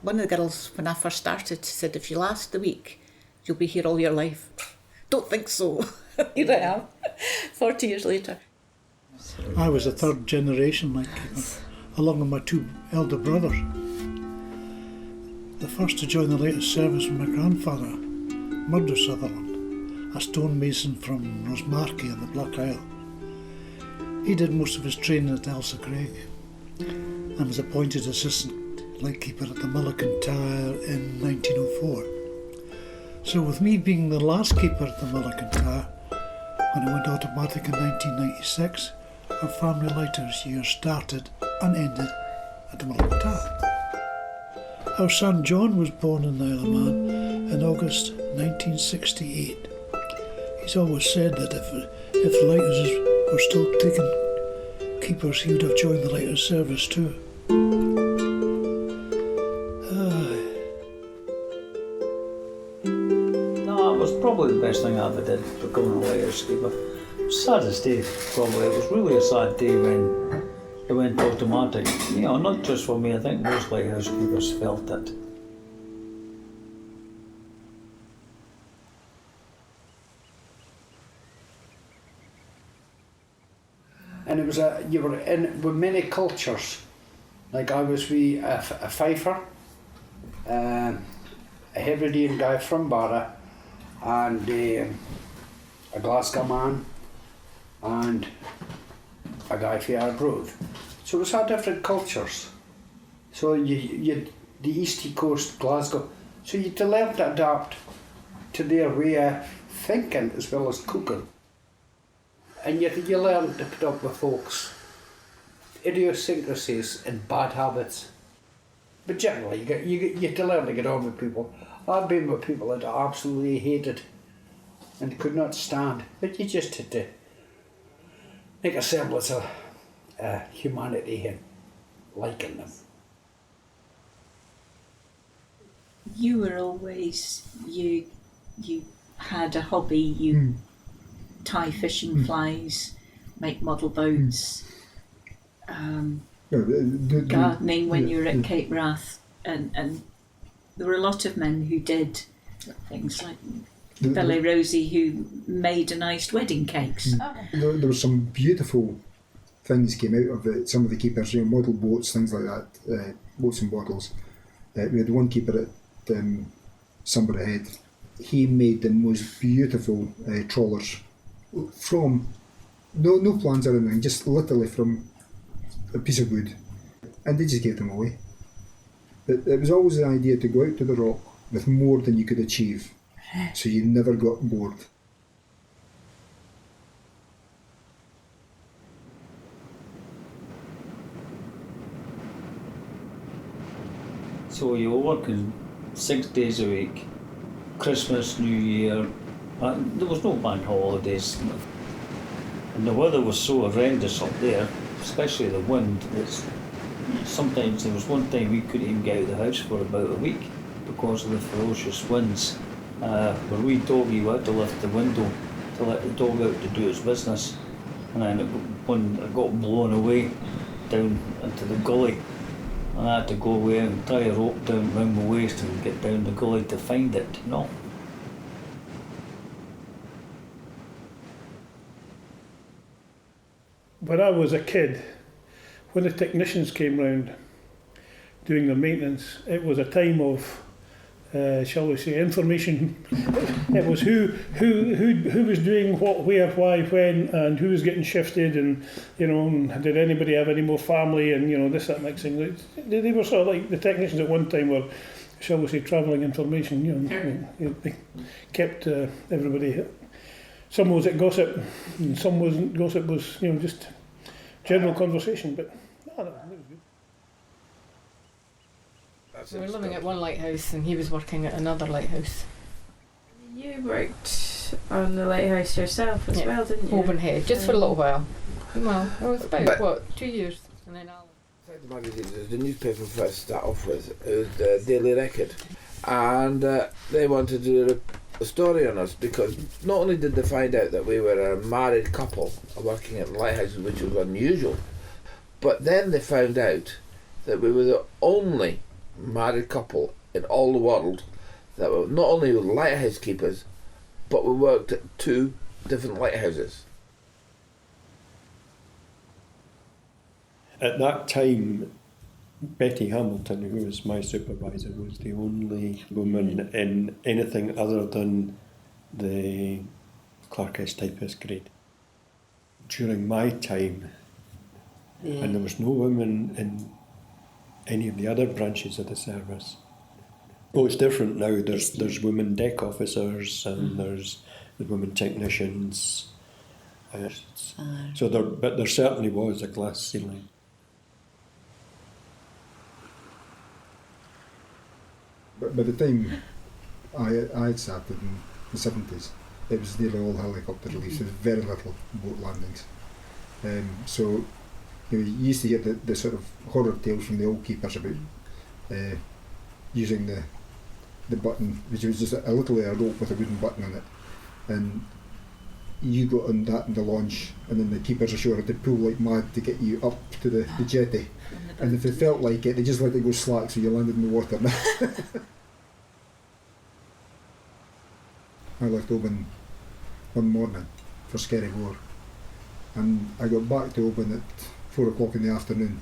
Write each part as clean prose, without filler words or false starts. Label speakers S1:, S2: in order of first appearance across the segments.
S1: One of the girls, when I first started, said, if you last the week, you'll be here all your life. Don't think so. Here I am, 40 years later.
S2: I was a third generation lightkeeper, along with my two elder brothers. The first to join the Lighthouse service was my grandfather, Murdo Sutherland, a stonemason from Rosemarkie on the Black Isle. He did most of his training at Elsa Craig and was appointed assistant lightkeeper at the Milliken Tower in 1904. So with me being the last keeper at the Milliken Tower, when it went automatic in 1996, our family lighthouse year started and ended at the Milliken Tower. Our son John was born in the Isle of Man in August 1968. He's always said that if the lighthouses were still taking keepers, he would have joined the lighthouse service too.
S3: No, it was probably the best thing I ever did, becoming a lighthouse keeper. Saddest day, probably. It was really a sad day when it went automatic. You know, not just for me, I think most lighthouse keepers felt it.
S4: And it was you were in with many cultures. Like I was with a Fifer, a Hebridean guy from Barra, and a Glasgow man, and a guy from Arbroath. So it was all different cultures. So you the East Coast, Glasgow. So you had to learn to adapt to their way of thinking as well as cooking. And you learn to put up with folks' idiosyncrasies and bad habits. But generally, you have to learn to get on with people. I've been with people that I absolutely hated and could not stand, but you just had to make a semblance of humanity and liking them.
S5: You were always, you had a hobby, you tie fishing flies, make model boats, gardening when you were at Cape Wrath, and there were a lot of men who did things like Billy Rosie, who made and iced wedding cakes.
S6: There were some beautiful things came out of it. Some of the keepers, model boats, things like that, boats and bottles. We had one keeper at Sunbury Head. He made the most beautiful trawlers from no plans or anything, just literally from a piece of wood, and they just gave them away. But it was always the idea to go out to the rock with more than you could achieve, so you never got bored.
S3: So you were working 6 days a week, Christmas, New Year, there was no bank holidays. And the weather was so horrendous up there, especially the wind, that sometimes there was one time we couldn't even get out of the house for about a week because of the ferocious winds. Our wee doggy, we had to lift the window to let the dog out to do its business. And then when it got blown away down into the gully, and I had to go away and tie a rope down around my waist and get down the gully to find it,
S7: When I was a kid, when the technicians came round doing the maintenance, it was a time of, shall we say, information. It was who was doing what, where, why, when, and who was getting shifted, and did anybody have any more family, and this, that, next thing. They were sort of like the technicians at one time were, shall we say, travelling information. They kept everybody. Some was at gossip, and some wasn't. Gossip was, just general conversation. But no, it was good.
S8: We were living at one lighthouse, and he was working at another lighthouse.
S9: You worked on the lighthouse yourself as well, didn't you?
S8: Holborn Head, just for a little while. Well, it was about 2 years, and then Alan.
S10: The magazine, the newspaper first start off with, it was the Daily Record, and they wanted to do a story on us because not only did they find out that we were a married couple working at the lighthouses, which was unusual, but then they found out that we were the only married couple in all the world that were not only lighthouse keepers, but we worked at 2 different lighthouses.
S11: At that time, Betty Hamilton, who was my supervisor, was the only woman in anything other than the clerk S typist grade. During my time, and there was no women in any of the other branches of the service. Oh, it's different now. There's women deck officers and there's women technicians. So there certainly was a glass ceiling.
S6: But by the time I had started in the 70s, it was nearly all helicopter release. There was very little boat landings. So you used to get the sort of horror tales from the old keepers about using the button, which was just a little rope with a wooden button on it, and you got on that in the launch, and then the keepers ashore had to pull like mad to get you up to the jetty, and if they felt like it, they just let it go slack so you landed in the water. I left Oban one morning for Skerry War, and I got back to Oban at 4 o'clock in the afternoon,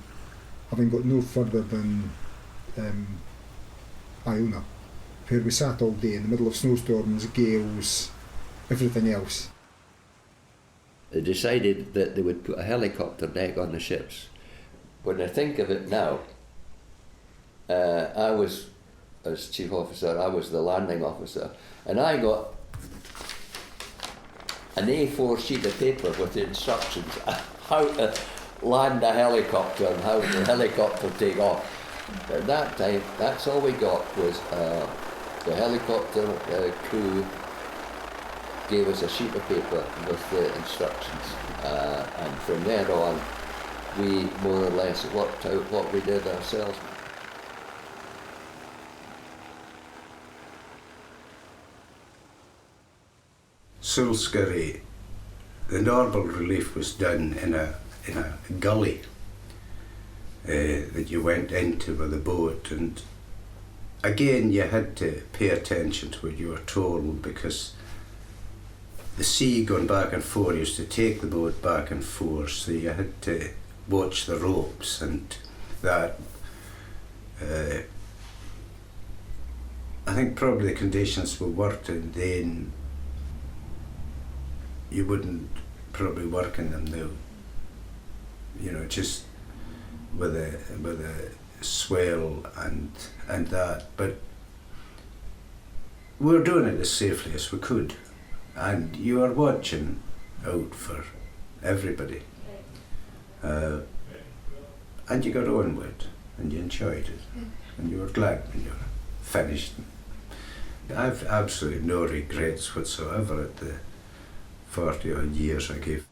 S6: having got no further than Iona, where we sat all day in the middle of snowstorms, gales, everything else.
S12: They decided that they would put a helicopter deck on the ships. When I think of it now, I was, as chief officer, I was the landing officer, and I got an A4 sheet of paper with the instructions how to land a helicopter and how the helicopter take off. At that time, that's all we got was the helicopter crew gave us a sheet of paper with the instructions, and from there on we more or less worked out what we did ourselves.
S13: Sulskerry, the normal relief was done in a gully that you went into with a boat, and again you had to pay attention to what you were told, because the sea going back and forth used to take the boat back and forth, so you had to watch the ropes and that. I think probably the conditions we worked in then, you wouldn't probably work in them now. You know, just with a swell and that. But we were doing it as safely as we could, and you were watching out for everybody, and you got on with it, and you enjoyed it, and you were glad when you were finished. I've absolutely no regrets whatsoever at the 40 odd years I gave.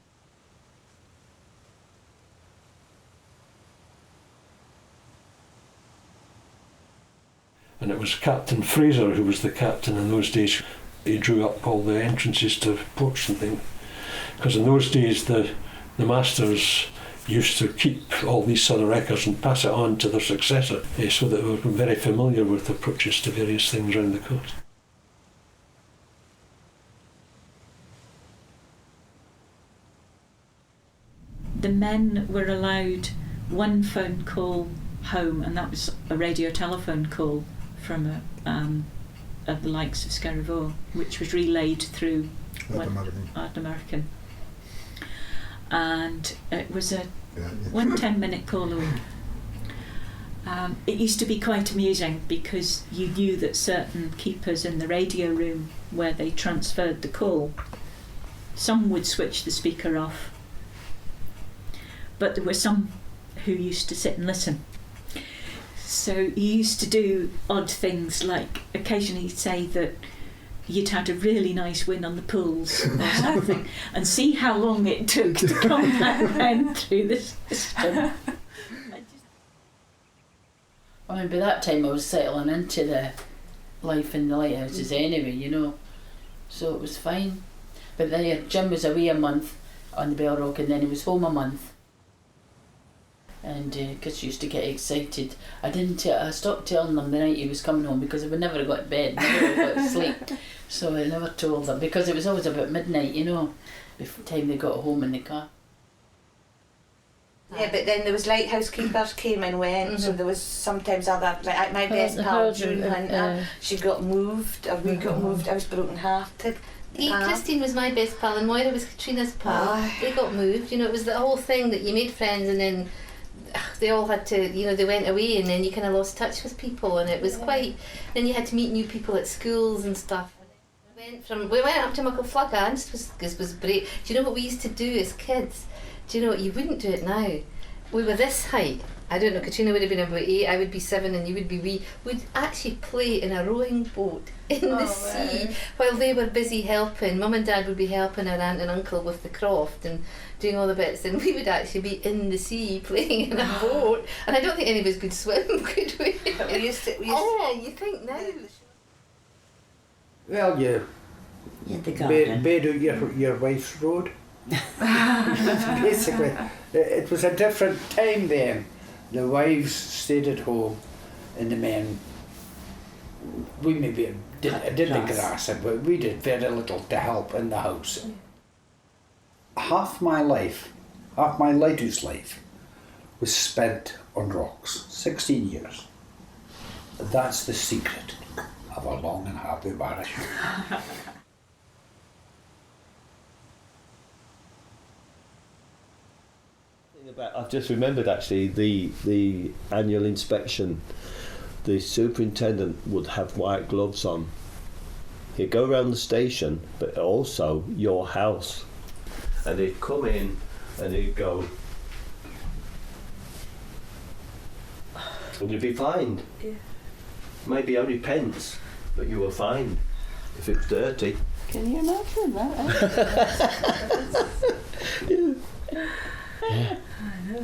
S11: And it was Captain Fraser who was the captain in those days. He drew up all the entrances to ports and things, because in those days the masters used to keep all these sort of records and pass it on to their successor, so that they were very familiar with approaches to various things around the coast.
S5: The men were allowed one phone call home, and that was a radio telephone call from the likes of Skerry, which was relayed through American. And it was a 10-minute call away. It used to be quite amusing, because you knew that certain keepers in the radio room where they transferred the call, some would switch the speaker off, but there were some who used to sit and listen. So you used to do odd things, like occasionally say that you'd had a really nice win on the pools or something, and see how long it took to come back then through the system.
S14: I mean, by that time I was settling into the life in the lighthouses anyway, you know, so it was fine. But then Jim was away a month on the Bell Rock, and then he was home a month. And because she used to get excited, I stopped telling them the night he was coming home because I would never have got to bed, never have got to sleep. So I never told them because it was always about midnight, you know, before the time they got home in the car.
S15: Yeah, but then there was lighthouse keepers came and went, so there was sometimes other, like my best pal June Hunter, she got moved, or we got moved, I was broken hearted.
S16: Christine was my best pal and Moira was Katrina's pal. They got moved, you know, it was the whole thing that you made friends and then they all had to, you know, they went away and then you kind of lost touch with people and it was quite, then you had to meet new people at schools and stuff. We went up to Muckleflugga, this was great. Do you know what we used to do as kids? Do you know what, you wouldn't do it now. We were this height. I don't know, Katrina would have been about 8, I would be 7 and you would be wee. We'd actually play in a rowing boat in the sea while they were busy helping. Mum and Dad would be helping our aunt and uncle with the croft and doing all the bits, and we would actually be in the sea playing in a boat. And I don't think any of us could swim, could we?
S15: We used to
S16: you think now?
S4: Well, you bed out your wife's road. Basically, it was a different time then. The wives stayed at home and the men, we maybe did the grass, but we did very little to help in the house. Half my lighthouse life was spent on rocks, 16 years. That's the secret of a long and happy marriage.
S17: I've just remembered actually the annual inspection. The superintendent would have white gloves on. He'd go around the station, but also your house, and he'd come in and he'd go, and you'd be fined. Yeah. Maybe only pence, but you were fined if it was dirty.
S14: Can you imagine that?
S17: Yeah.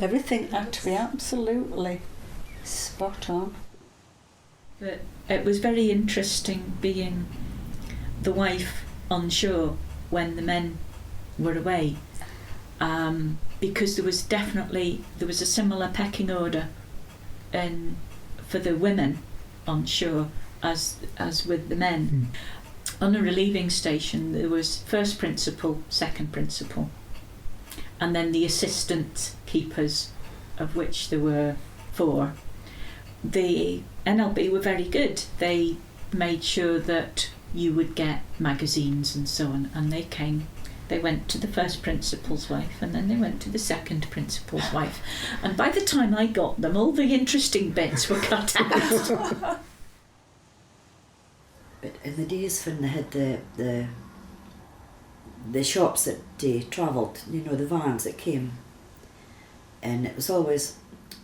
S18: Everything had to be absolutely spot on.
S5: But it was very interesting being the wife on shore when the men were away, because there was a similar pecking order for the women on shore as with the men. On a relieving station there was first principal, second principal, and then the assistant keepers, of which there were 4. The NLB were very good. They made sure that you would get magazines and so on, and they went to the first principal's wife and then they went to the second principal's wife, and by the time I got them all the interesting bits were cut out.
S18: But in the days when they had the shops that travelled, you know, the vans that came, and it was always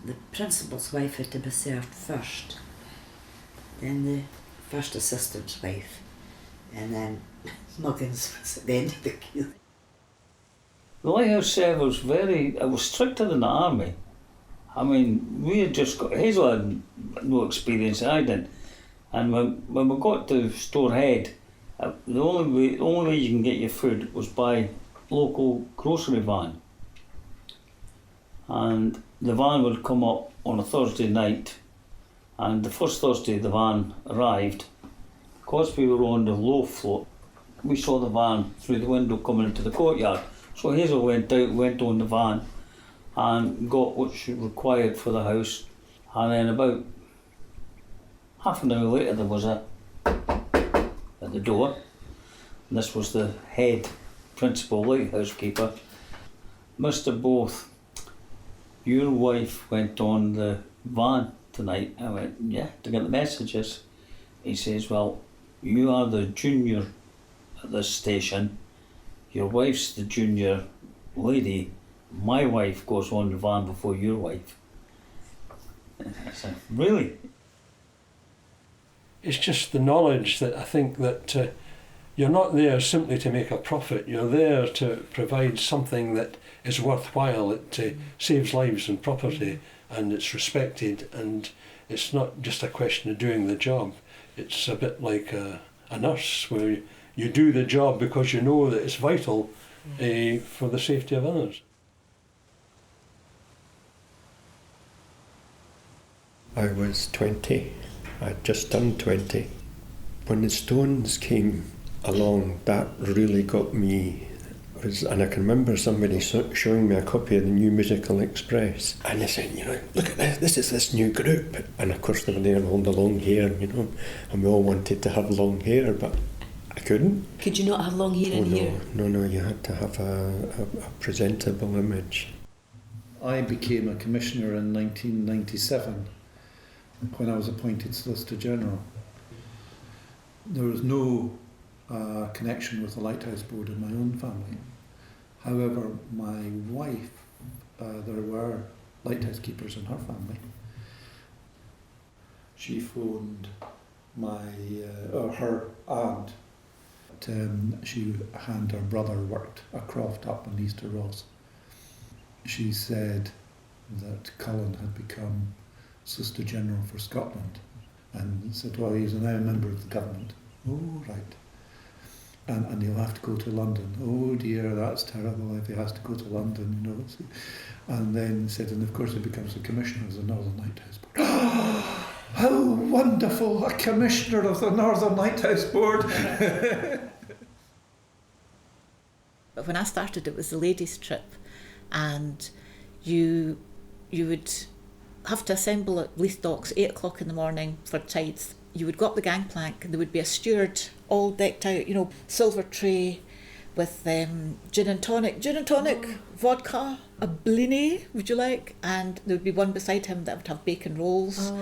S18: the principal's wife had to be served first, then the first assistant's wife, and then Muggins was at the end of the queue.
S3: The lighthouse service was stricter than the army. I mean, we had just got, Hazel had no experience, I didn't, and when we got to Storehead, the only way you can get your food was by local grocery van. And the van would come up on a Thursday night, and the first Thursday the van arrived, because we were on the low floor, we saw the van through the window coming into the courtyard. So Hazel went on the van and got what she required for the house, and then about half an hour later there was at the door, and this was the head principal lighthouse keeper. Mr. Both, your wife went on the van tonight. I went, yeah, to get the messages. He says, well, you are the junior at this station, your wife's the junior lady, my wife goes on the van before your wife. I said, really?
S19: It's just the knowledge that I think that you're not there simply to make a profit, you're there to provide something that is worthwhile. It saves lives and property, and it's respected, and it's not just a question of doing the job. It's a bit like a nurse, where you do the job because you know that it's vital for the safety of others.
S11: I was 20. I'd just turned 20. When the Stones came along, that really got me. And I can remember somebody showing me a copy of the New Musical Express, and they said, look at this is this new group. And of course they were there with all the long hair, and we all wanted to have long hair, but I couldn't.
S20: Could you not have long hair in here?
S11: No, you had to have a presentable image.
S2: I became a commissioner in 1997 when I was appointed Solicitor General. There was no connection with the Lighthouse Board in my own family. However, my wife, there were lighthouse keepers in her family. She phoned her aunt. She and her brother worked a croft up in Easter Ross. She said that Cullen had become Solicitor General for Scotland, and said, well, he's now a member of the government. Oh, right. And he'll have to go to London. Oh dear, that's terrible if he has to go to London, And then said, and of course he becomes a commissioner of the Northern Lighthouse Board. How wonderful, a commissioner of the Northern Lighthouse Board.
S1: But when I started, it was the ladies' trip, and you would have to assemble at Leith Docks 8 o'clock in the morning for tides. You would go up the gangplank and there would be a steward all decked out, silver tray with gin and tonic, vodka, a blinie, would you like? And there would be one beside him that would have bacon rolls.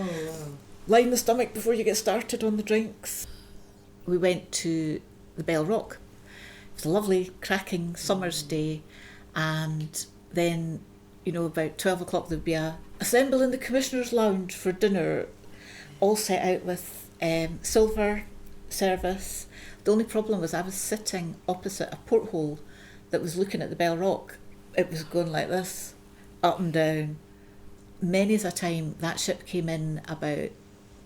S1: Line the stomach before you get started on the drinks. We went to the Bell Rock. It was a lovely, cracking summer's day, and then, about 12 o'clock there'd be assemble in the Commissioner's Lounge for dinner, all set out with silver service. The only problem was I was sitting opposite a porthole that was looking at the Bell Rock. It was going like this, up and down. Many's a time that ship came in about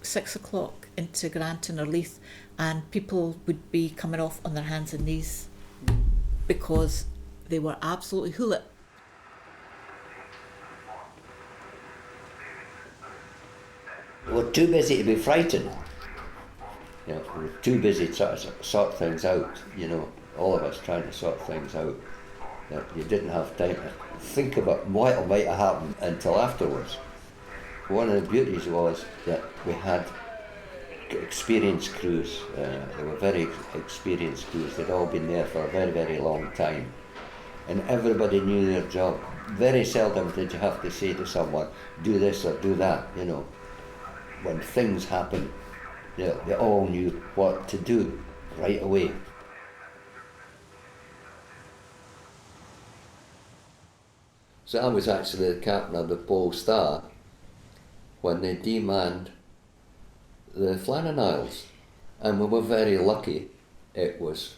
S1: 6 o'clock into Granton or Leith, and people would be coming off on their hands and knees because they were absolutely hullet.
S12: We were too busy to be frightened. We were too busy to sort things out, all of us trying to sort things out. You didn't have time to think about what might have happened until afterwards. One of the beauties was that we had experienced crews. They were very experienced crews. They'd all been there for a very, very long time. And everybody knew their job. Very seldom did you have to say to someone, do this or do that, When things happened, they all knew what to do right away. So I was actually the captain of the Pole Star when they demanned the Flannan Isles, and we were very lucky. It was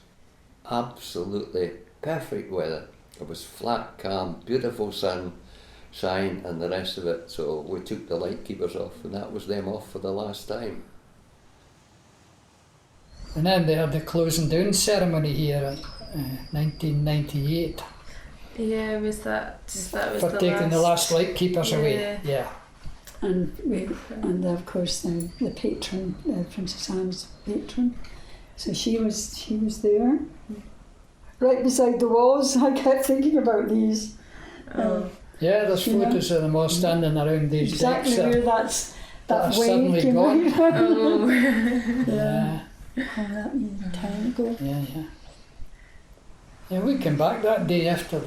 S12: absolutely perfect weather. It was flat, calm, beautiful sunshine and the rest of it, so we took the lightkeepers off, and that was them off for the last time.
S21: And then they had the closing down ceremony here in 1998.
S9: Yeah, was that was
S21: for
S9: the
S21: taking the last lightkeepers away. Yeah.
S22: And of course the patron, Princess Anne's patron. So she was there, right beside the walls. I kept thinking about these.
S21: Yeah, there's photos of them all standing around these
S22: exactly
S21: decks.
S22: Where that wave
S21: suddenly
S22: came
S21: gone.
S22: out.
S21: Yeah.
S22: That time ago.
S21: Yeah. Yeah, we came back that day after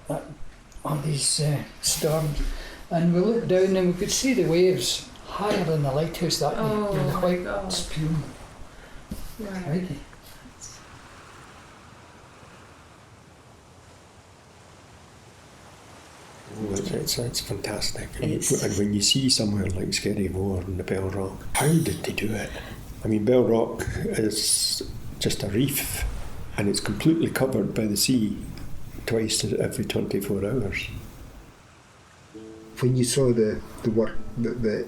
S21: all these storms, and we looked down and we could see the waves higher than the lighthouse that day, with the white spume. Right.
S11: It's fantastic. And when you see somewhere like Skerry Moor and the Bell Rock, how did they do it? I mean, Bell Rock is just a reef, and it's completely covered by the sea twice every 24 hours.
S6: When you saw the work that the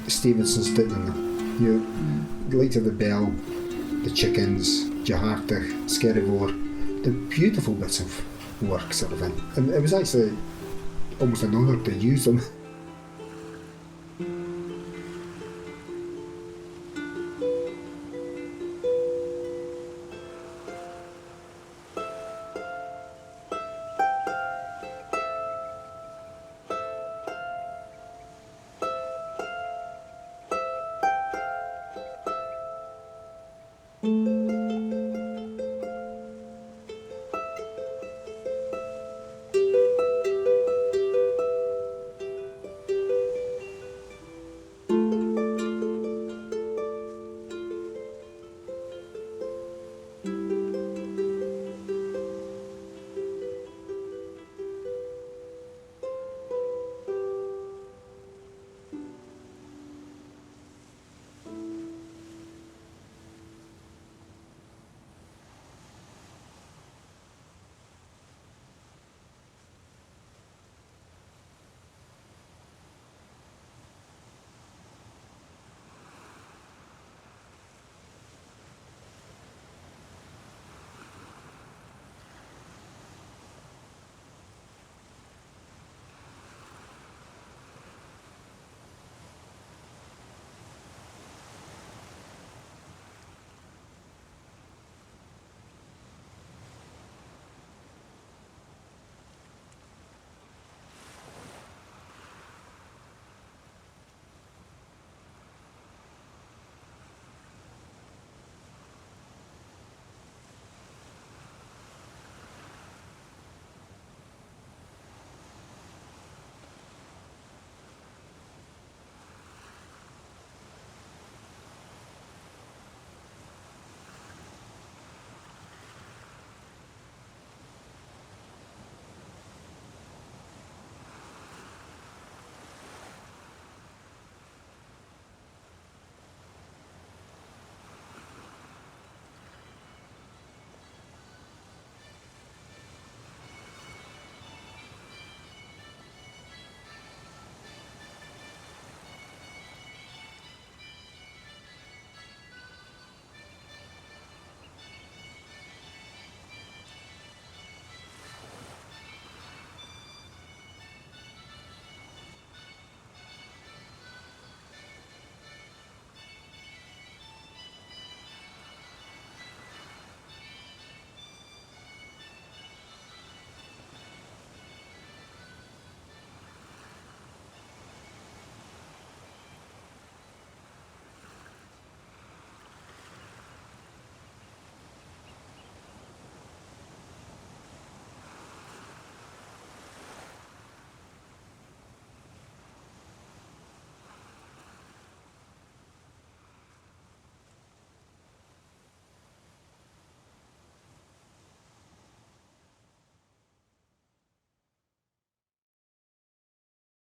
S6: Stevensons did on them, the Light of the Bell, the Chickens, Jahartach, Skerry Moor, the beautiful bits of work sort of thing. And it was actually almost an honour to use them.